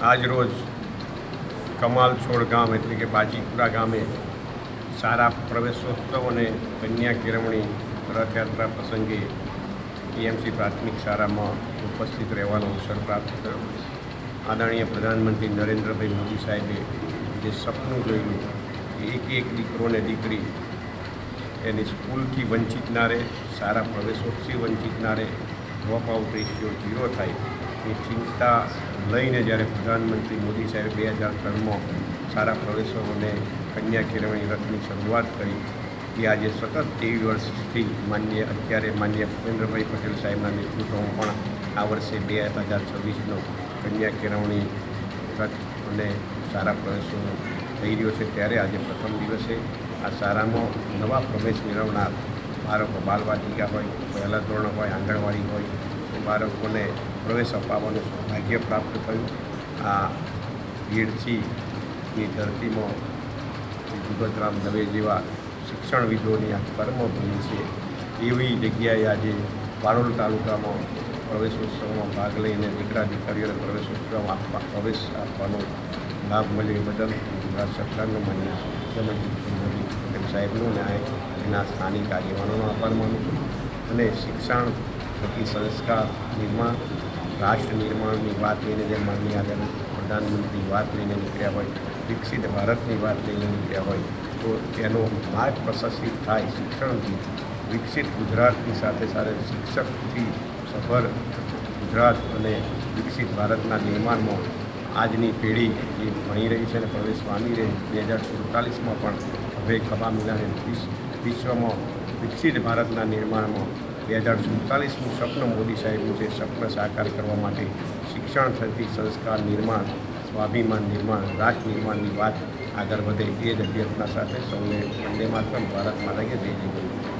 આજ રોજ કમાલછોડ ગામ એટલે કે બાજીપુરા ગામે સારા પ્રવેશોત્સવ અને કન્યા કેળવણી રથયાત્રા પ્રસંગે ટીએમસી પ્રાથમિક શાળામાં ઉપસ્થિત રહેવાનો અવસર પ્રાપ્ત થયો. આદરણીય પ્રધાનમંત્રી નરેન્દ્રભાઈ મોદી સાહેબે જે સપનું જોયું કે એક દીકરો ને દીકરી એની સ્કૂલથી વંચિત ના રહે, સારા પ્રવેશોત્સવથી વંચિત ના રહે, ડ્રોપ આઉટ રેશિયો 0 થાય એ ચિંતા લઈને જ્યારે પ્રધાનમંત્રી મોદી સાહેબે 2003માં સારા પ્રવેશો અને કન્યા કેળવણી રથની શરૂઆત કરી તે આજે સતત 23 વર્ષથી અત્યારે માનનીય ભૂપેન્દ્રભાઈ પટેલ સાહેબના નેતૃત્વમાં પણ આ વર્ષે 2026નો કન્યા કેળવણી રથ અને સારા પ્રવેશો થઈ રહ્યો છે. ત્યારે આજે પ્રથમ દિવસે આ શાળામાં નવા પ્રવેશ મેળવનાર બાળકો બાલવાટિકા હોય, પહેલા ધોરણ હોય, આંગણવાડી હોય એ બાળકોને પ્રવેશ અપાવવાનું સૌભાગ્ય પ્રાપ્ત થયું. આ યીડસીની ધરતીમાં ભૂપતરામ દવે જેવા શિક્ષણવિદોની આ કર્મભૂમિ છે. એવી જગ્યાએ આજે વાલોડ તાલુકામાં પ્રવેશોત્સવમાં ભાગ લઈને દીકરા દીકરીઓને પ્રવેશ આપવાનો લાભ મળ્યો બદલ ગુજરાત સરકારનો માન્ય મુખ્યમંત્રી પટેલ સાહેબનો અને એના સ્થાનિક આગેવાનોનો આભાર માનું છું. અને શિક્ષણ થકી સંસ્કાર નિર્માણ, રાષ્ટ્ર નિર્માણની વાત લઈને જે માનનીય પ્રધાનમંત્રી વાત લઈને નીકળ્યા હોય, વિકસિત ભારતની વાત લઈને નીકળ્યા હોય તો એનો માર્ગ પ્રશસ્તિત થાય શિક્ષણથી. વિકસિત ગુજરાતની સાથે સાથે શિક્ષકથી સભર ગુજરાત અને વિકસિત ભારતના નિર્માણમાં આજની પેઢી જે ભણી રહી છે અને પ્રવેશ પામી રહી 2047માં પણ હવે ખભા મિલાને વિશ્વમાં વિકસિત ભારતના નિર્માણમાં 2047નું સપનું મોદી સાહેબનું છે. સપનું સાકાર કરવા માટે શિક્ષણ થકી સંસ્કાર નિર્માણ, સ્વાભિમાન નિર્માણ, રાષ્ટ્ર નિર્માણની વાત આગળ વધે એ જ અભ્યર્થના સાથે સૌને વંદે માતરમ, ભારત માતા કે જય જય.